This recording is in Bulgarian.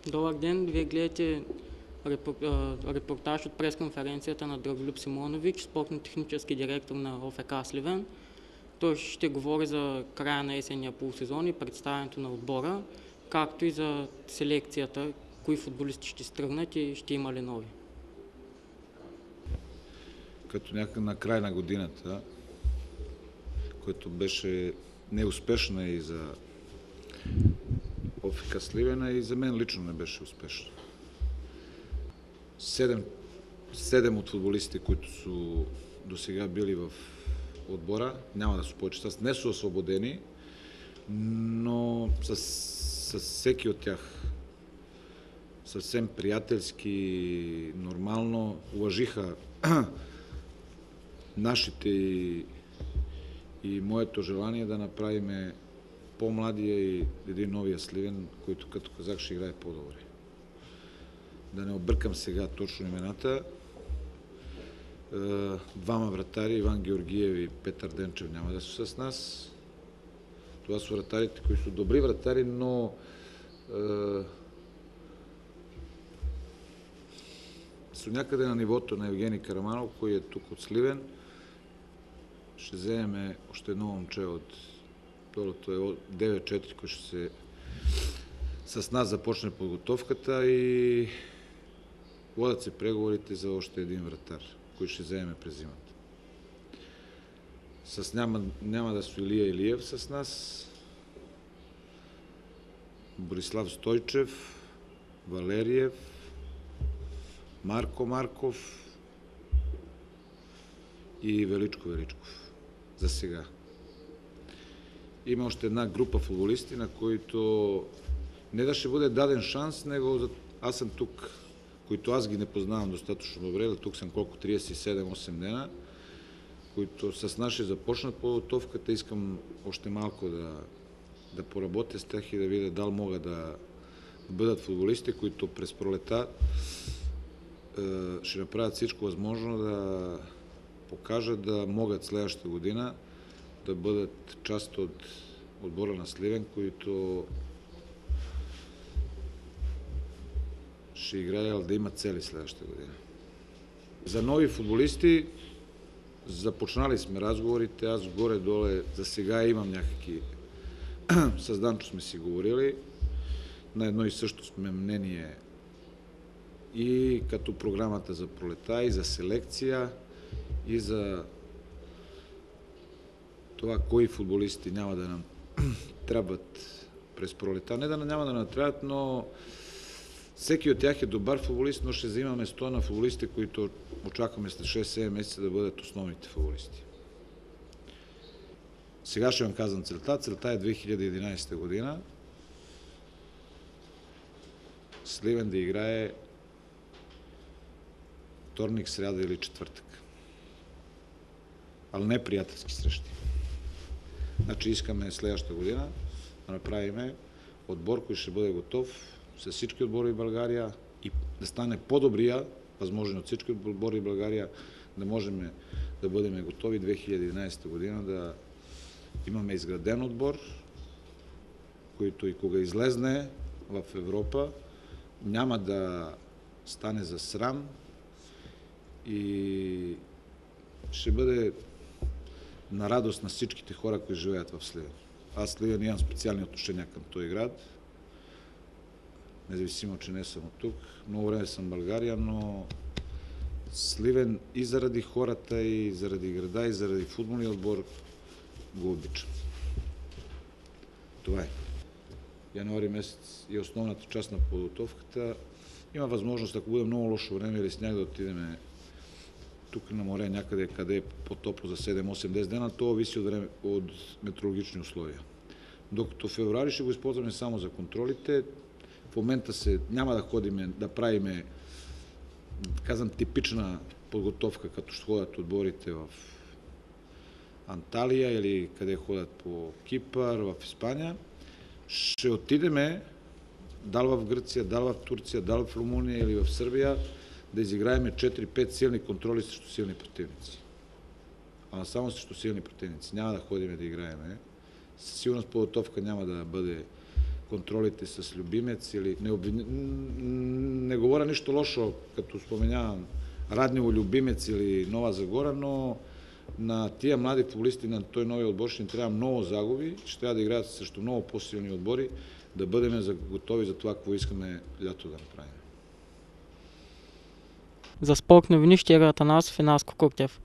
Добър ден! Вие гледате репортаж от пресконференцията на Драголюб Симонович, спортно-технически директор на ОФК Сливен. Той ще говори за края на есенния полусезон и представянето на отбора, както и за селекцията, кои футболисти ще стръгнат и ще има ли нови. Като някак на край на годината, което беше неуспешна и за ОФК Сливена, и за мен лично не беше успешно. Седем от футболистите, които са до сега били в отбора, няма да са повече, не са освободени, но с всеки от тях съвсем приятелски, нормално уважиха нашите и моето желание да направим по-младия и един новия Сливен, който, като казах, ще играе по-добре. Да не объркам сега точно имената. Двама вратари, Иван Георгиев и Петър Денчев, няма да са с нас. Това са вратарите, които са добри вратари, но са някъде на нивото на Евгений Караманов, който е тук от Сливен. Ще вземем още едно момче от първото е 9-4, който ще се с нас започне подготовката и водят се преговорите за още един вратар, който ще вземем през зимата. Няма да са Илия Илиев с нас, Борислав Стойчев, Валериев, Марко Марков и Величко Величков. За сега. Има още една група футболисти, на които не да ще бъде даден шанс, него аз съм тук, които аз ги не познавам достатъчно добре, но тук съм колко 37-8 дена, които с нас ще започнат подготовката. Искам още малко да поработя с тях и да видя дали могат да бъдат футболисти, които през пролета ще направят всичко възможно да покажат да могат следващата година да бъдат част от отбора на Сливен, които ще играят да имат цели следващата година. За нови футболисти започнали сме разговорите, аз горе-доле за сега имам някакви, с Данчо сме си говорили, на едно и също сме мнение и като програмата за пролета, и за селекция, и за това кои футболисти няма да нам трябват през пролета. Не да няма да нам трябват, но всеки от тях е добър футболист, но ще взимаме 100 на футболисти, които очакваме след 6-7 месеца да бъдат основните футболисти. Сега ще вам казвам целта. Целта е 2011 година. Сливен да играе вторник, сряда или четвъртък. Але не приятелски срещи. Значи искаме следващата година да направим отбор, който ще бъде готов с всички отбори в България и да стане по-добрия, възможно от всички отбори в България, да можем да бъдем готови 2011 година, да имаме изграден отбор, който и кога излезне в Европа, няма да стане за срам и ще бъде на радост на всичките хора, които живеят в Сливен. Аз Сливен имам специални отношения към този град, независимо, че не съм от тук. Много време съм в България, но Сливен и заради хората, и заради града, и заради футболния отбор го обичам. Това е. Януари месец е основната част на подготовката. Има възможност, ако бъде много лошо време или сняг, да отидем тук на море някъде, къде е по-топло за 7-8-10 дена, то зависи от метеорологични условия. Докато в февруари ще го използваме само за контролите, в момента няма да ходим да правим, казвам, типична подготовка, като ще ходят отборите в Анталия или къде ходят по Кипър, в Испания. Ще отидем дал в Гърция, дал в Турция, дал в Румъния или в Сърбия, да изиграем 4-5 силни контроли срещу силни противници. Ама само срещу силни противници. Няма да ходим да играем. Със сигурност подготовка няма да бъде контролите с Любимец или не говоря нищо лошо, като споменявам Раднево, Любимец или Нова Загора, но на тия млади футболисти, на той новия отбор ще ни трябва много загуби, ще трябва да играят срещу много по-силни отбори, да бъдем готови за това, какво искаме лято да направим. За Спорт новини Щеря Атанасов и Наско Куртев.